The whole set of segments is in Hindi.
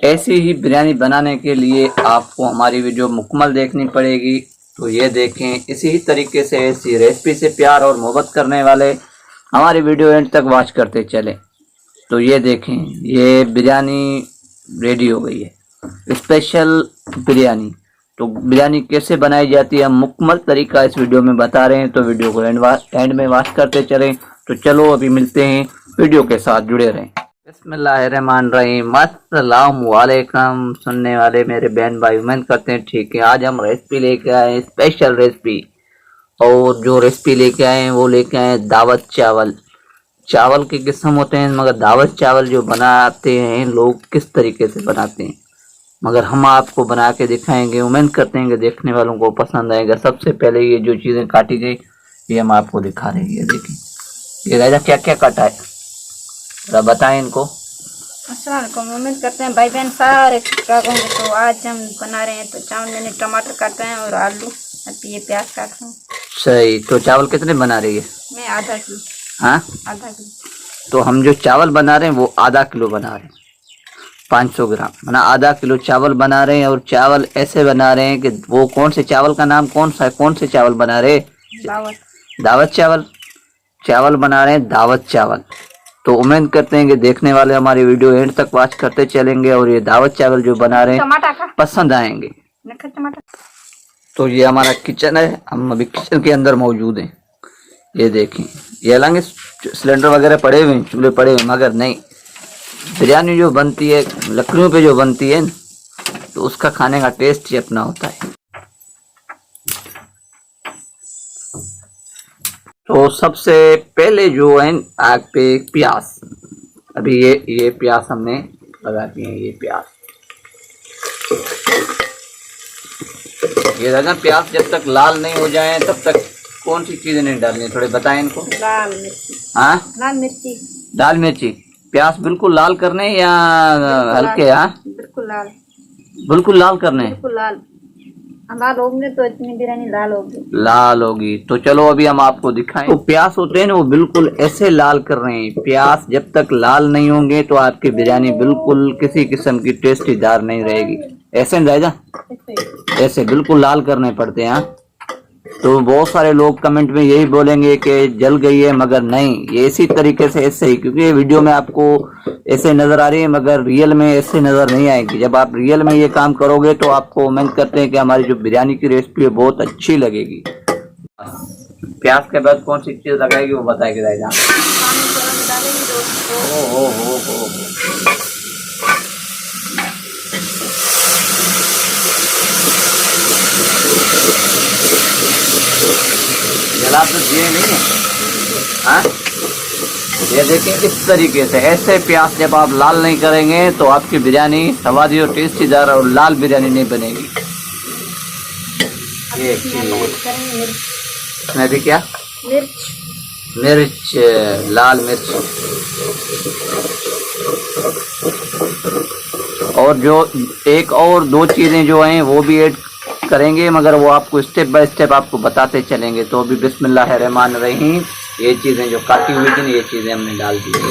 ऐसी ही बिरयानी बनाने के लिए आपको हमारी वीडियो मुकम्मल देखनी पड़ेगी। तो ये देखें, इसी ही तरीके से ऐसी रेसिपी से प्यार और मोहब्बत करने वाले हमारी वीडियो एंड तक वॉच करते चले। तो ये देखें, ये बिरयानी रेडी हो गई है, स्पेशल बिरयानी। तो बिरयानी कैसे बनाई जाती है हम मुकम्मल तरीका इस वीडियो में बता रहे हैं, तो वीडियो को एंड में वॉच करते चलें। तो चलो अभी मिलते हैं, वीडियो के साथ जुड़े रहें। बिस्मिल्लाहिर्रहमानिर्रहीम, अस्सलाम वालेकुम सुनने वाले मेरे बहन भाई, उम्मीद करते हैं ठीक है। आज हम रेसिपी लेके आए, स्पेशल रेसिपी। और जो रेसिपी लेके आए हैं वो लेके आए दावत चावल। चावल के किस्म होते हैं, मगर दावत चावल जो बनाते हैं लोग किस तरीके से बनाते हैं, मगर हम आपको बना के दिखाएंगे। उम्मीद करते हैं कि देखने वालों को पसंद आएगा। सबसे पहले ये जो चीज़ें काटी गई ये हम आपको दिखा रहे हैं। ये देखिए, ये राजा क्या क्या काटा है, जरा बताएं इनको। अस्सलाम वालेकुम, उम्मीद करते हैं भाई बहन सारे ठीक ठाक होंगे। तो आज हम बना रहे हैं, तो चावल मैंने टमाटर काटे हैं और आलू, ये प्याज काट रहा हूँ। सही। तो चावल कितने बना रही है? मैं आधा किलो। हाँ, आधा किलो। तो हम जो चावल बना रहे हैं वो आधा किलो बना रहे हैं, 500 ग्राम, माना आधा किलो चावल बना रहे हैं। और चावल ऐसे बना रहे हैं कि वो कौन से चावल का नाम कौन सा है, कौन से चावल बना रहे? दावत चावल। चावल बना रहे हैं दावत चावल। तो उम्मीद करते हैं कि देखने वाले हमारी वीडियो एंड तक वॉच करते चलेंगे और ये दावत चावल जो बना रहे हैं पसंद आएंगे। तो ये हमारा किचन है, हम अभी किचन के अंदर मौजूद हैं। ये देखें, ये हालांकि सिलेंडर वगैरह पड़े हुए हैं, चूल्हे पड़े हुए, मगर नहीं, बिरयानी जो बनती है लकड़ियों पे जो बनती है तो उसका खाने का टेस्ट ही अपना होता है। तो सबसे पहले जो है आग पे प्याज, अभी ये प्याज हमने लगा दिए हैं। ये प्याज, ये रहना प्याज जब तक लाल नहीं हो जाए तब तक कौन सी चीजें नहीं डालनी, थोड़े बताएं इनको। लाल मिर्ची। हाँ, लाल मिर्ची। लाल मिर्ची। प्याज बिल्कुल लाल करने या हल्के? हाँ, बिल्कुल लाल। बिल्कुल लाल करने। बिल्कुल लाल। लाल होंगे तो इतनी बिरयानी लाल होगी। लाल होगी। तो चलो अभी हम आपको दिखाएं। तो प्याज होते हैं ना, वो बिल्कुल ऐसे लाल कर रहे हैं। प्याज जब तक लाल नहीं होंगे तो आपकी बिरयानी बिल्कुल किसी किस्म की टेस्टीदार नहीं रहेगी। ऐसे नहीं रहेगा, ऐसे बिल्कुल लाल करने पड़ते हैं। तो बहुत सारे लोग कमेंट में यही बोलेंगे कि जल गई है, मगर नहीं, ये इसी तरीके से ऐसे ही, क्योंकि ये वीडियो में आपको ऐसे नजर आ रही है मगर रियल में ऐसे नजर नहीं आएगी। जब आप रियल में ये काम करोगे तो आपको उम्मीद करते हैं कि हमारी जो बिरयानी की रेसिपी है बहुत अच्छी लगेगी। प्याज के बाद कौन सी चीज लगाएगी वो बताएगी राजा। हो जला तो दिए नहीं है। हाँ, ये देखें किस तरीके से, ऐसे प्याज जब आप लाल नहीं करेंगे तो आपकी बिरयानी स्वादी और टेस्टीदार और लाल बिरयानी नहीं बनेगी। ये इसमें भी क्या मिर्च, लाल मिर्च। और जो एक और दो चीजें जो हैं वो भी ऐड करेंगे, मगर वो आपको स्टेप बाय स्टेप आपको बताते चलेंगे। तो अभी बिस्मिल्लाहिर्रहमानिर्रहीम, ये चीज़ें जो काटी हुई थी ये चीज़ें हमने डाल दी है।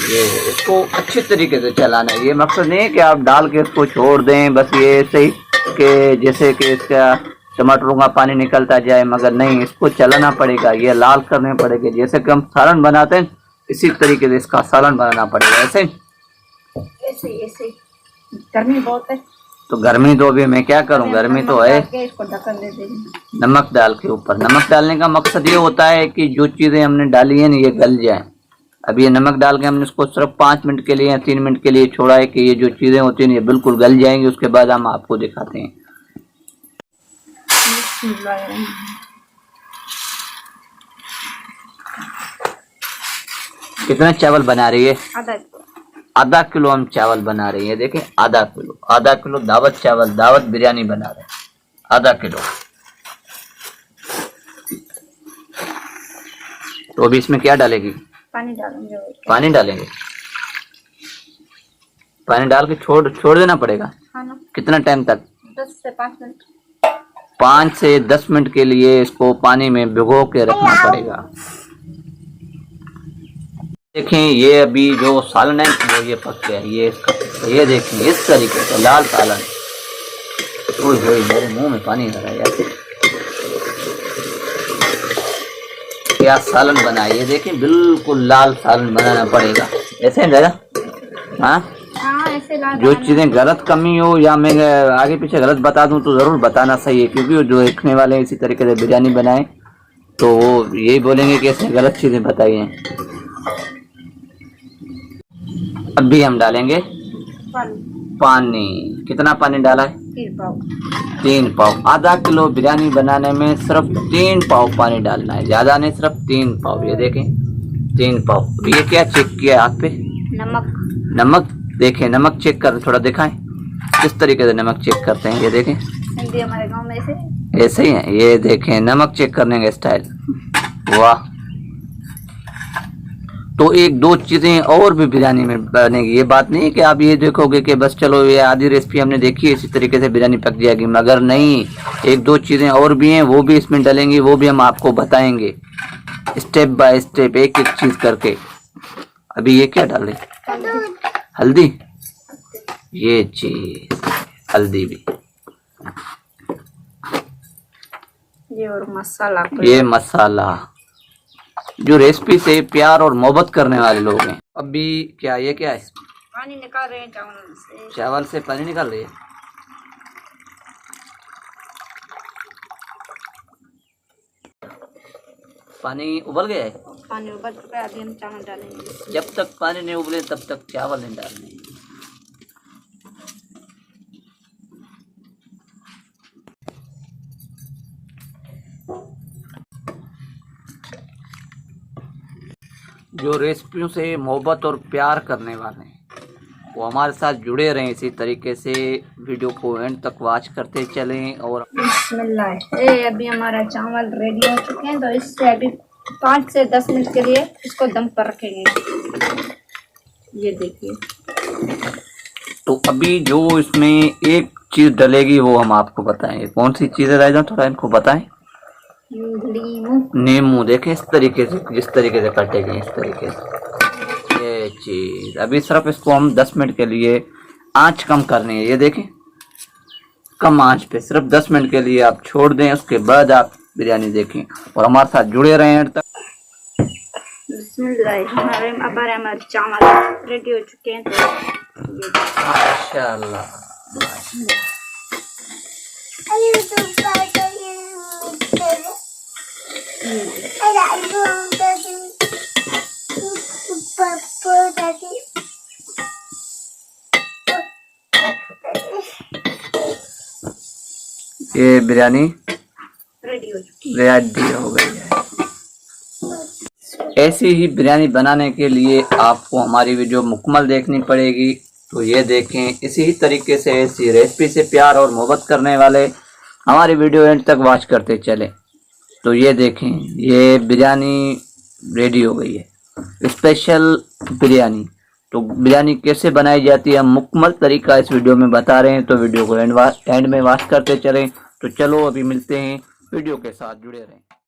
ये इसको अच्छी तरीके से चलाना है। ये मकसद नहीं है कि आप डाल के इसको छोड़ दें बस ये सही कि जैसे कि इसका टमाटरों का पानी निकलता जाए, मगर नहीं, इसको चलाना पड़ेगा, ये लाल करने पड़ेगा। जैसे कि हम सालन बनाते हैं इसी तरीके से इसका सालन बनाना पड़ेगा। ऐसे ऐसे गर्मी बहुत है। तो गर्मी तो अभी मैं क्या करूं, गर्मी तो है। इसको ढक्कन दे देंगे नमक डाल के ऊपर। नमक डालने का मकसद ये होता है कि जो चीज़ें हमने डाली हैं ये गल जाए। अब ये नमक डाल के हमने इसको सिर्फ 5 मिनट के लिए या 3 मिनट के लिए छोड़ा है कि ये जो चीज़ें होती हैं ये बिल्कुल गल जाएंगी। उसके बाद हम आपको दिखाते हैं। कितना चावल बना रही है? आधा किलो हम चावल बना रहे हैं। देखें, आधा किलो दावत चावल, दावत बिरयानी बना रहे हैं, आधा किलो। तो अभी इसमें क्या डालेगी? पानी डालेंगे। पानी डालेंगे। पानी डाल के छोड़ देना पड़ेगा। हाँ, कितना टाइम तक? 10 से 5 मिनट। 5 से 10 मिनट के लिए इसको पानी में भिगो के रखना पड़ेगा। देखें ये अभी जो सालन है वो ये पक गया, ये देखें इस तरीके से लाल सालन। ओए होए मेरे मुंह में पानी आ रहा है यार, क्या सालन बना है। ये देखें बिल्कुल लाल सालन बनाना पड़ेगा, ऐसे है दादा। हाँ ऐसे लाल जो चीजें गलत कमी हो या मैं आगे पीछे गलत बता दूं तो जरूर बताना सही है, क्योंकि जो देखने वाले इसी तरीके से बिरयानी बनाए तो वो यही बोलेंगे कि ऐसे गलत चीजें बताई हैं। अभी हम डालेंगे पानी। कितना पानी डाला है? 3 पाव। आधा किलो बिरयानी बनाने में सिर्फ 3 पाव पानी डालना है, ज्यादा नहीं, सिर्फ 3 पाव। ये देखें 3 पाव। ये क्या चेक किया हाथ पे? नमक देखें, नमक चेक कर, थोड़ा दिखाएं किस तरीके से नमक चेक करते हैं। ये देखें हमारे गांव में ऐसे ही है। ये देखें नमक चेक करने का स्टाइल, वाह। तो 1-2 चीजें और भी बिरयानी में बनेगी। ये बात नहीं है कि आप ये देखोगे कि बस चलो ये आधी रेसिपी हमने देखी है इसी तरीके से बिरयानी पक जाएगी, मगर नहीं, 1-2 चीजें और भी हैं, वो भी इसमें डलेंगी, वो भी हम आपको बताएंगे स्टेप बाय स्टेप, एक एक चीज करके। अभी ये क्या डाले? हल्दी। ये चीज हल्दी भी, ये और मसाला, ये मसाला। जो रेसिपी से प्यार और मोहब्बत करने वाले लोग हैं। अभी क्या ये क्या है? पानी निकाल रहे हैं चावल से। चावल से पानी निकाल रही है। पानी उबल गया है? पानी उबल चुका है, अभी हम चावल डालेंगे। जब तक पानी नहीं उबले तब तक चावल नहीं डालने। जो रेसिपियों से मोहब्बत और प्यार करने वाले हैं वो हमारे साथ जुड़े रहें, इसी तरीके से वीडियो को एंड तक वॉच करते चलें। और बिस्मिल्लाह, अभी हमारा चावल रेडी हो चुके हैं, तो इससे अभी 5 से 10 मिनट के लिए इसको दम पर रखेंगे। ये देखिए। तो अभी जो इसमें एक चीज डलेगी वो हम आपको बताएंगे। कौन सी चीजें रह जाए थोड़ा इनको बताएं। नींबू। देखें इस तरीके से, जिस तरीके से कटेगी इस तरीके से ये चीज। अभी सिर्फ इसको हम 10 मिनट के लिए आंच कम करनी है। ये देखें कम आंच पे सिर्फ 10 मिनट के लिए आप छोड़ दें, उसके बाद आप बिरयानी देखें और हमारे साथ जुड़े रहें एंड तक। हमारे चावल रेडी हो चुके हैं। माशाल्लाह। ये बिरयानी रेडी हो गई है। ऐसी ही बिरयानी बनाने के लिए आपको हमारी वीडियो मुकम्मल देखनी पड़ेगी। तो ये देखें इसी ही तरीके से, ऐसी रेसिपी से प्यार और मोहब्बत करने वाले हमारी वीडियो एंड तक वॉच करते चले। तो ये देखें ये बिरयानी रेडी हो गई है, स्पेशल बिरयानी। तो बिरयानी कैसे बनाई जाती है हम मुकम्मल तरीका इस वीडियो में बता रहे हैं, तो वीडियो को एंड में वॉच करते चलें। तो चलो अभी मिलते हैं, वीडियो के साथ जुड़े रहें।